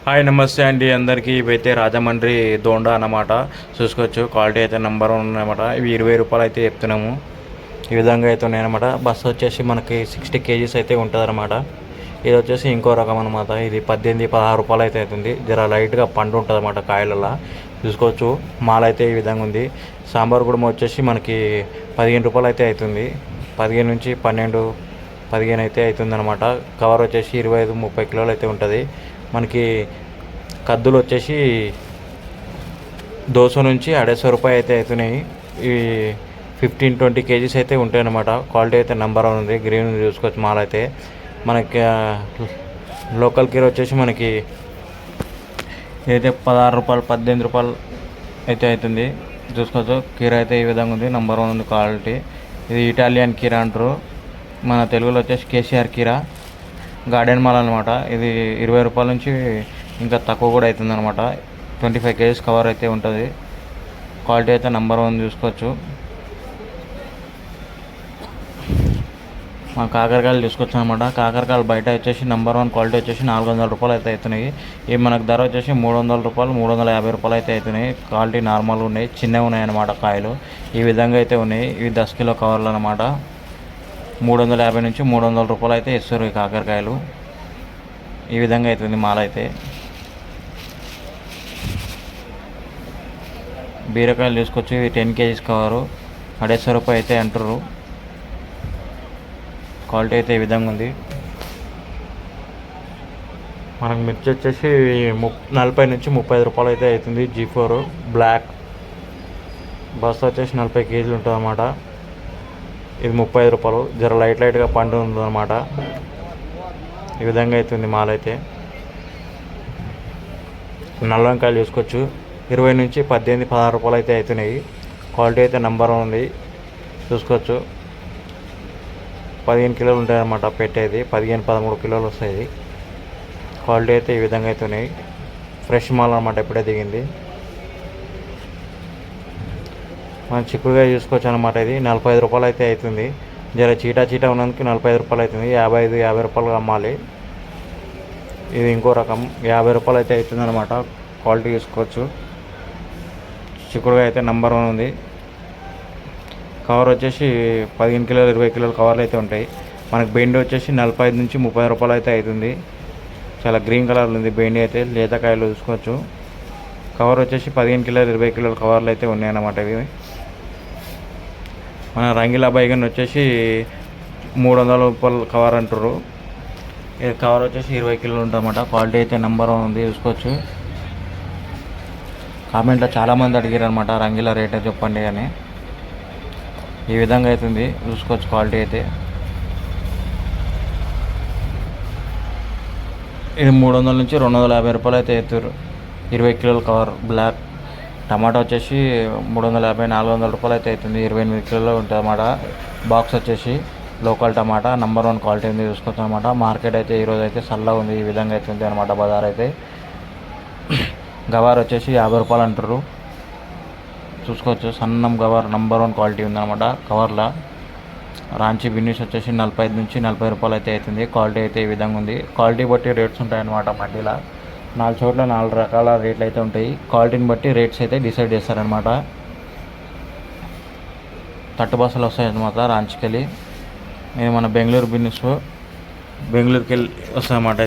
Hi నమస్తే అండి అందరికీ. ఇవైతే రాజమండ్రి దోండా అన్నమాట. చూసుకోవచ్చు క్వాలిటీ అయితే నెంబర్ 1 అన్నమాట. ఇవి 20 రూపాయలు అయితే చెప్తున్నాము. ఈ విధంగా అయితే ఉన్నాయన్నమాట. బస్సు వచ్చేసి మనకి 60 కేజీస్ అయితే ఉంటుంది అనమాట. ఇది వచ్చేసి ఇంకో రకం అనమాట. ఇది 18-16 రూపాయలు అయితే అవుతుంది. జర లైట్గా పండు ఉంటుంది అనమాట కాయలలో. చూసుకోవచ్చు మాల అయితే ఈ విధంగా ఉంది. సాంబార్ కూడా వచ్చేసి మనకి 15 రూపాయలు అయితే అవుతుంది. 15 నుంచి 12, 15 అయితే అవుతుంది అనమాట. కవర్ వచ్చేసి 25-30 కిలోలు అయితే ఉంటుంది. మనకి కద్దులు వచ్చేసి 200 నుంచి 250 రూపాయలు అయితే అవుతున్నాయి. ఇవి 15-20 కేజీస్ అయితే ఉంటాయి అన్నమాట. క్వాలిటీ అయితే నెంబర్ 1 ఉంది. గ్రీన్ చూసుకోవచ్చు మాల్ అయితే. మనకి లోకల్ కీర వచ్చేసి మనకి ఏదైతే 16 రూపాయలు 18 రూపాయలు అయితే అవుతుంది. చూసుకోవచ్చు కీర అయితే ఈ విధంగా ఉంది. నెంబర్ 1 ఉంది క్వాలిటీ. ఇది ఇటాలియన్ కీర అంటారు. మన తెలుగులో వచ్చేసి కేసీఆర్ కీర గార్డెన్ మాల్ అనమాట. ఇది 20 రూపాయల నుంచి ఇంకా తక్కువ కూడా అవుతుంది అనమాట. 25 కేజీస్ కవర్ అయితే ఉంటుంది. క్వాలిటీ అయితే నెంబర్ 1 చూసుకోవచ్చు. మా కాకరకాయలు చూసుకోవచ్చు అనమాట. కాకరకాయలు బయట వచ్చేసి నెంబర్ 1 క్వాలిటీ వచ్చేసి 400 రూపాయలు అయితే అవుతున్నాయి. ఇవి మనకు ధర వచ్చేసి 300 రూపాయలు 350 రూపాయలు అయితే అవుతున్నాయి. క్వాలిటీ నార్మల్ ఉన్నాయి, చిన్నవి ఉన్నాయి అన్నమాట కాయలు. ఈ విధంగా అయితే ఉన్నాయి. ఇవి 10 కిలో కవర్లు అనమాట. 350 నుంచి 300 రూపాయలు అయితే ఇస్తారు ఈ కాకరకాయలు. ఈ విధంగా అవుతుంది మాల అయితే. బీరకాయలు తీసుకొచ్చి 10 కేజీస్ కవరు 250 రూపాయలు అయితే అంటారు. క్వాలిటీ అయితే ఈ విధంగా ఉంది. మనకు మిర్చి వచ్చేసి 40 నుంచి 35 రూపాయలు అయితే అవుతుంది. G4 బ్లాక్ బస్తా వచ్చేసి 40 కేజీలు ఉంటుంది అన్నమాట. ఇది 35 రూపాయలు. జర లైట్గా పండు ఉందన్నమాట. ఈ విధంగా అవుతుంది మాల్ అయితే. నల్ల వంకాయలు చూసుకోవచ్చు 20 నుంచి 18-16 రూపాయలు అయితే అవుతున్నాయి. క్వాలిటీ అయితే నెంబర్ 1 ఉంది. చూసుకోవచ్చు 15 కిలోలు ఉంటాయి అన్నమాట పెట్టేది. 15-13 కిలోలు వస్తాయి. క్వాలిటీ అయితే ఈ విధంగా అవుతున్నాయి. ఫ్రెష్ మాల్ అన్నమాట, ఇప్పుడే దిగింది. మనం చిక్కుడుగా చూసుకోవచ్చు అనమాట. ఇది 45 రూపాయలు అయితే అవుతుంది. జర చీటా ఉన్నందుకు 45 రూపాయలు అవుతుంది. 55-50 రూపాయలు అమ్మాలి. ఇది ఇంకో రకం 50 రూపాయలు అయితే అవుతుంది అనమాట. క్వాలిటీ చూసుకోవచ్చు. చిక్కుడుగా అయితే నెంబర్ 1 ఉంది. కవర్ వచ్చేసి 15 కిలోలు 20 కిలోల కవర్లు అయితే ఉంటాయి. మనకు బెండి వచ్చేసి 45 నుంచి 30 రూపాయలు అయితే అవుతుంది. చాలా గ్రీన్ కలర్లో ఉంది బెండి అయితే. లేతకాయలు చూసుకోవచ్చు. కవర్ వచ్చేసి 15 కిలోలు 20 కిలోల కవర్లు అయితే ఉన్నాయన్నమాట. ఇవి మన రంగిలా బైగన్ వచ్చేసి 300 రూపాయలు కవర్ అంటారు. ఇది కవర్ వచ్చేసి 20 కిలోలు ఉంటుందన్నమాట. క్వాలిటీ అయితే నెంబర్ 1 ఉంది. చూసుకోవచ్చు. కామెంట్లో చాలామంది అడిగారు అనమాట రంగిలా రేట్ చెప్పండి అని. ఈ విధంగా అవుతుంది. చూసుకోవచ్చు క్వాలిటీ అయితే. ఇది 300 నుంచి 250 రూపాయలు అయితే అవుతారు. 20 కిలోల కవర్ బ్లాక్. టమాటా వచ్చేసి 350-400 రూపాయలు అయితే అవుతుంది. 28 కిలోలో ఉంటుంది అన్నమాట. బాక్స్ వచ్చేసి లోకల్ టమాటా నెంబర్ 1 క్వాలిటీ ఉంది. చూసుకోవచ్చు అనమాట. మార్కెట్ అయితే ఈరోజు అయితే చల్లగా ఉంది. ఈ విధంగా అవుతుంది అనమాట బజార్ అయితే. గవార్ వచ్చేసి 50 రూపాయలు అంటారు. చూసుకోవచ్చు సన్నం గవార్ నెంబర్ 1 క్వాలిటీ ఉందన్నమాట కవర్లో. రాంచి బిన్నీస్ వచ్చేసి 45 నుంచి 40 రూపాయలు అయితే అవుతుంది. క్వాలిటీ అయితే ఈ విధంగా ఉంది. క్వాలిటీ బట్టి రేట్స్ ఉంటాయన్నమాట మండీలో. 4 చోట్ల 4 రకాల రేట్లు అయితే ఉంటాయి. క్వాలిటీని బట్టి రేట్స్ అయితే డిసైడ్ చేస్తారనమాట. తట్టు బస్సులు వస్తాయన్నమాట రాంచికి వెళ్ళి. ఇది మన బెంగళూరు బిజినెస్ బెంగళూరుకి వెళ్ళి వస్తాయన్నమాట.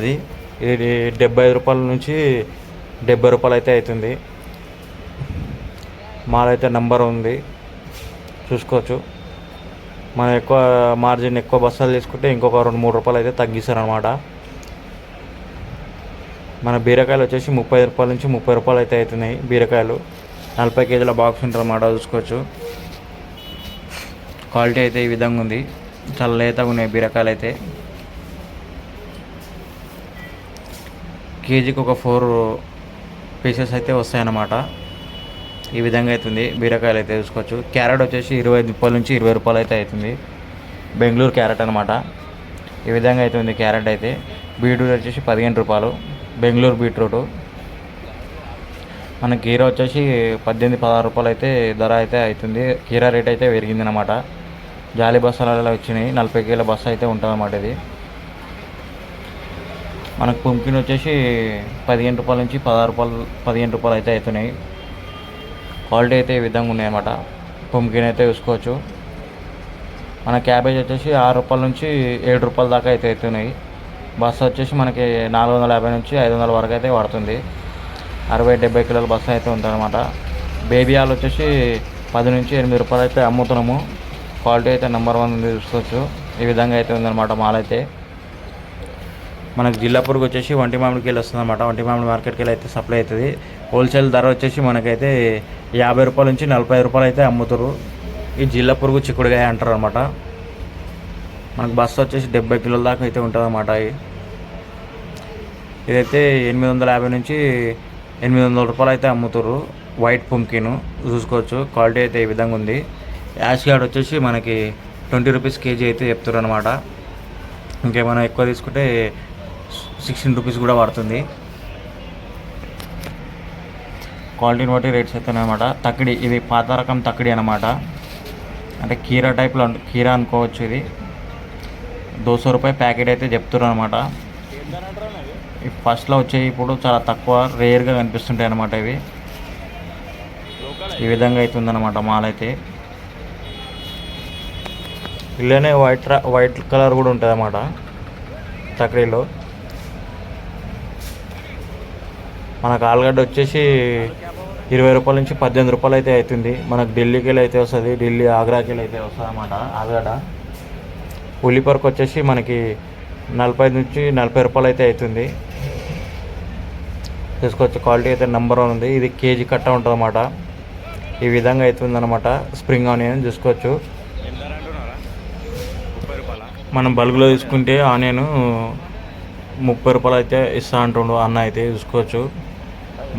ఇది 75 రూపాయల నుంచి 70 రూపాయలు అయితే అవుతుంది. మాల్ అయితే నెంబర్ ఉంది. చూసుకోవచ్చు. మనం ఎక్కువ మార్జిన్ ఎక్కువ బస్సాలు తీసుకుంటే ఇంకొక 2-3 రూపాయలు అయితే తగ్గిస్తారనమాట. మన బీరకాయలు వచ్చేసి 30 రూపాయల నుంచి 30 రూపాయలు అయితే అవుతున్నాయి. బీరకాయలు 40 కేజీల బాక్స్ ఉంటుంది అన్నమాట. చూసుకోవచ్చు. క్వాలిటీ అయితే ఈ విధంగా ఉంది. చాలా లేతగా ఉన్నాయి బీరకాయలు అయితే. కేజీకి ఒక 4 పీసెస్ అయితే వస్తాయన్నమాట. ఈ విధంగా అవుతుంది బీరకాయలు అయితే. చూసుకోవచ్చు. క్యారెట్ వచ్చేసి 25 రూపాయల నుంచి 20 రూపాయలు అయితే అవుతుంది. బెంగళూరు క్యారెట్ అనమాట. ఈ విధంగా అవుతుంది క్యారెట్ అయితే. బీట్రూట్ వచ్చేసి 15 రూపాయలు. బెంగళూరు బీట్రూట్. మన కీరా వచ్చేసి 18-16 రూపాయలు అయితే ధర అయితే అవుతుంది. కీరా రేట్ అయితే పెరిగింది అనమాట. జాలి బస్సాలలో వచ్చినాయి. 40 కిలోల బస్సు అయితే ఉంటుంది అన్నమాట. ఇది మనకు పుంకిన్ వచ్చేసి 15 రూపాయల నుంచి 16 రూపాయలు 15 రూపాయలు అయితే అవుతున్నాయి. క్వాలిటీ అయితే ఈ విధంగా ఉన్నాయన్నమాట. పుంకిన్ అయితే చూసుకోవచ్చు. మన క్యాబేజ్ వచ్చేసి 6 రూపాయల నుంచి 7 రూపాయల దాకా అయితే అవుతున్నాయి. బస్సు వచ్చేసి మనకి 450 నుంచి 500 వరకు అయితే పడుతుంది. 60-70 కిలోల బస్సు అయితే ఉంటుందన్నమాట. బేబీ ఆలు వచ్చేసి 10 నుంచి 8 రూపాయలు అయితే అమ్ముతున్నాము. క్వాలిటీ అయితే నెంబర్ 1 ఉంది చూసుకోవచ్చు. ఈ విధంగా అయితే ఉందన్నమాట మాల్ అయితే. మనకు జిల్లాపూర్కి వచ్చేసి వంటి మామిడికి వెళ్ళి వస్తుందన్నమాట. వంటి మామిడి మార్కెట్కి వెళ్ళి అయితే సప్లై అవుతుంది. హోల్సేల్ ధర వచ్చేసి మనకైతే 50 రూపాయల నుంచి 45 రూపాయలు అయితే అమ్ముతారు. ఈ జిల్లాపూర్కు చిక్కుడుగాయ అంటారు అనమాట. మనకు బస్సు వచ్చేసి 70 కిలోల దాకా అయితే ఉంటుంది అన్నమాట. ఇదైతే 850 నుంచి 800 రూపాయలు అయితే అమ్ముతారు. వైట్ పుంకిన్ చూసుకోవచ్చు. క్వాలిటీ అయితే ఈ విధంగా ఉంది. యాష్ గార్డ్ వచ్చేసి మనకి 20 రూపీస్ కేజీ అయితే చెప్తారు అనమాట. ఇంకేమైనా ఎక్కువ తీసుకుంటే 16 రూపీస్ కూడా పడుతుంది. క్వాలిటీని బట్టి రేట్స్ అయితే అనమాట. తక్కిడి ఇది పాత రకం తక్కిడి అనమాట. అంటే కీరా టైప్లో కీరా అనుకోవచ్చు. ఇది 200 రూపాయలు ప్యాకెట్ అయితే చెప్తున్నారు అనమాట. ఫస్ట్లో వచ్చేవి ఇప్పుడు చాలా తక్కువ రేర్గా కనిపిస్తుంటాయి అన్నమాట. ఇవి ఈ విధంగా అవుతుందన్నమాట మాల్ అయితే. ఇలానే వైట్ కలర్ కూడా ఉంటుంది అన్నమాట తక్రీలో. మనకు ఆలుగడ్డ వచ్చేసి 20 రూపాయల నుంచి 18 రూపాయలు అయితే అవుతుంది. మనకు ఢిల్లీకి వెళ్ళి అయితే వస్తుంది. ఢిల్లీ ఆగ్రాకి వెళ్ళి అయితే వస్తుంది అన్నమాట ఆలుగడ్డ. ఉల్లిపరకు వచ్చేసి మనకి 45 నుంచి 40 రూపాయలు అయితే అవుతుంది. తీసుకోవచ్చు. క్వాలిటీ అయితే నెంబర్ 1 ఉంది. ఇది కేజీ కట్ట ఉంటుంది అన్నమాట. ఈ విధంగా అవుతుంది అనమాట. స్ప్రింగ్ ఆనియన్ చూసుకోవచ్చు. మనం బల్క్లో తీసుకుంటే ఆనియన్ 30 రూపాయలు అయితే ఇస్తా అంటుండు అన్న అయితే చూసుకోవచ్చు.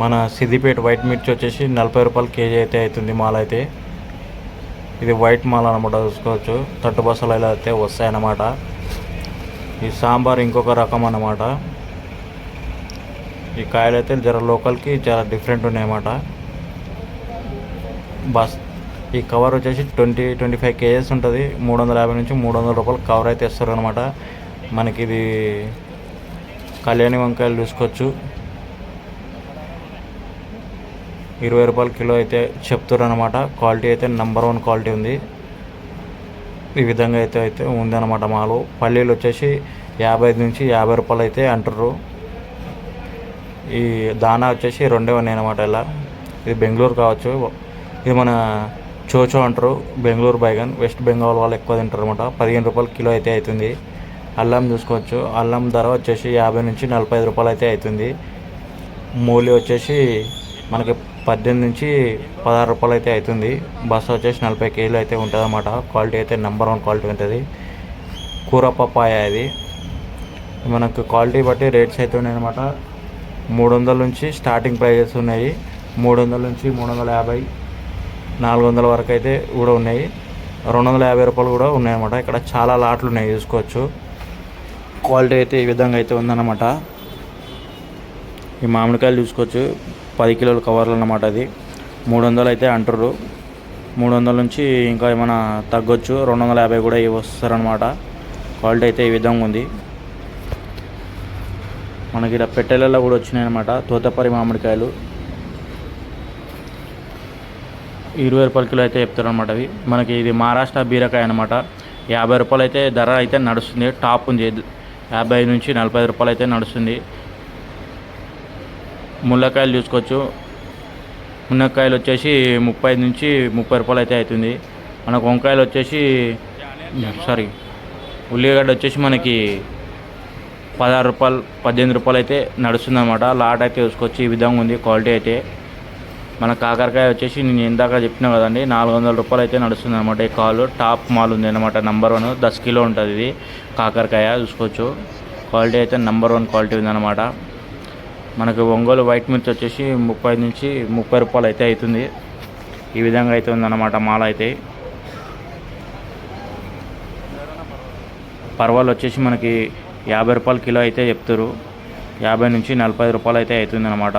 మన సిద్దిపేట వైట్ మిర్చి వచ్చేసి 40 రూపాయలు కేజీ అయితే అవుతుంది మాల్ అయితే. ఇది వైట్ మాల్ అనమాట చూసుకోవచ్చు. తట్టు బస్సులు ఇలా అయితే వస్తాయన్నమాట. ఈ సాంబార్ ఇంకొక రకం అన్నమాట. ఈ కాయలు అయితే జర లోకల్కి చాలా డిఫరెంట్ ఉన్నాయన్నమాట. ఈ కవర్ వచ్చేసి 20-25 కేజెస్ ఉంటుంది. 350 నుంచి 300 రూపాయలు కవర్ అయితే ఇస్తారు అనమాట. మనకి ఇది కళ్యాణి వంకాయలు చూసుకోవచ్చు. 20 రూపాయల కిలో అయితే చెప్తారు అనమాట. క్వాలిటీ అయితే నెంబర్ 1 క్వాలిటీ ఉంది. ఈ విధంగా అయితే ఉందన్నమాట మాలు. పల్లీలు వచ్చేసి 55 నుంచి 50 రూపాయలు అయితే అంటారు. ఈ దానా వచ్చేసి 2 ఉన్నాయి అనమాట. ఇలా ఇది బెంగళూరు కావచ్చు. ఇది మన చోచో అంటారు. బెంగళూరు బైగన్ వెస్ట్ బెంగాల్ వాళ్ళు ఎక్కువ తింటారు అనమాట. 15 రూపాయల కిలో అయితే అవుతుంది. అల్లం చూసుకోవచ్చు. అల్లం ధర వచ్చేసి 50 నుంచి 45 రూపాయలు అయితే అవుతుంది. మూలి వచ్చేసి మనకి 18 నుంచి 16 రూపాయలు అయితే అవుతుంది. బస్సు వచ్చేసి 40 కేజీలు అయితే ఉంటుంది అన్నమాట. క్వాలిటీ అయితే నెంబర్ 1 క్వాలిటీ ఉంటుంది. కూర పప్పాయ ఇది. మనకు క్వాలిటీ బట్టి రేట్స్ అయితే ఉన్నాయి అనమాట. 300 నుంచి స్టార్టింగ్ ప్రైజెస్ ఉన్నాయి. 300 నుంచి 350, 400 వరకు అయితే కూడా ఉన్నాయి. 250 రూపాయలు కూడా ఉన్నాయన్నమాట. ఇక్కడ చాలా లాట్లు ఉన్నాయి చూసుకోవచ్చు. క్వాలిటీ అయితే ఈ విధంగా అయితే ఉందన్నమాట. ఈ మామిడికాయలు చూసుకోవచ్చు. 10 కిలోల కవర్లు అన్నమాట. అది 300 అయితే అంటారు. 300 నుంచి ఇంకా ఏమైనా తగ్గొచ్చు. 250 కూడా వస్తారనమాట. క్వాలిటీ అయితే ఈ విధంగా ఉంది. మనకి ఇలా పెట్టెలలో కూడా వచ్చినాయి అనమాట. తోతపరి మామిడికాయలు 20 రూపాయల కిలో అయితే చెప్తారు అనమాట. అవి మనకి ఇది మహారాష్ట్ర బీరకాయ అనమాట. 50 రూపాయలు అయితే ధర అయితే నడుస్తుంది. టాప్ ఉంది. 50 నుంచి 45 రూపాయలు అయితే నడుస్తుంది. ముల్లకాయలు చూసుకోవచ్చు. మునక్కాయలు వచ్చేసి 30 నుంచి 30 రూపాయలు అయితే అవుతుంది. మనకు వంకాయలు వచ్చేసి ఉల్లిగడ్డ వచ్చేసి మనకి 16 రూపాయలు 18 రూపాయలు అయితే నడుస్తుంది అనమాట. లాట్ అయితే చూసుకోవచ్చు. ఈ విధంగా ఉంది క్వాలిటీ అయితే. మన కాకరకాయ వచ్చేసి నేను ఇందాక చెప్పినా కదండి 400 రూపాయలు అయితే నడుస్తుంది అనమాట. ఈ కాలు టాప్ మాల్ ఉంది అనమాట. నెంబర్ 1 10 కిలో ఉంటుంది ఇది కాకరకాయ చూసుకోవచ్చు. క్వాలిటీ అయితే నెంబర్ 1 క్వాలిటీ ఉందన్నమాట. మనకు ఒంగోలు వైట్ మిర్చి వచ్చేసి 30 నుంచి 30 రూపాయలు అయితే అవుతుంది. ఈ విధంగా అయితే ఉందన్నమాట మాల్ అయితే. పర్వాలు వచ్చేసి మనకి 50 రూపాయల కిలో అయితే చెప్తారు. 50 నుంచి 45 రూపాయలు అయితే అవుతుంది అనమాట.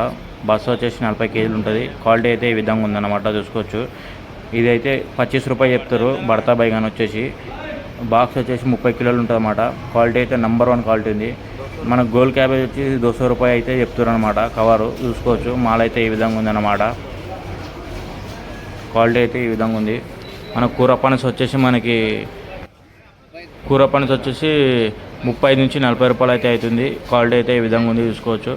బస్సు వచ్చేసి 40 కేజీలు ఉంటుంది. క్వాలిటీ అయితే ఈ విధంగా ఉందన్నమాట చూసుకోవచ్చు. ఇదైతే 25 రూపాయలు చెప్తారు. భర్తా బైగాన్ వచ్చేసి బాక్స్ వచ్చేసి 30 కిలోలు ఉంటుంది అన్నమాట. క్వాలిటీ అయితే నెంబర్ 1 క్వాలిటీ ఉంది. మన గోల్ క్యాబేజ్ వచ్చి 200 రూపాయలు అయితే చెప్తున్నారు అనమాట. కవరు చూసుకోవచ్చు. మాల్ అయితే ఈ విధంగా ఉందన్నమాట. క్వాలిటీ అయితే ఈ విధంగా ఉంది. మన కూర పనస వచ్చేసి 35 నుంచి 40 రూపాయలు అయితే అవుతుంది. క్వాలిటీ అయితే ఈ విధంగా ఉంది చూసుకోవచ్చు.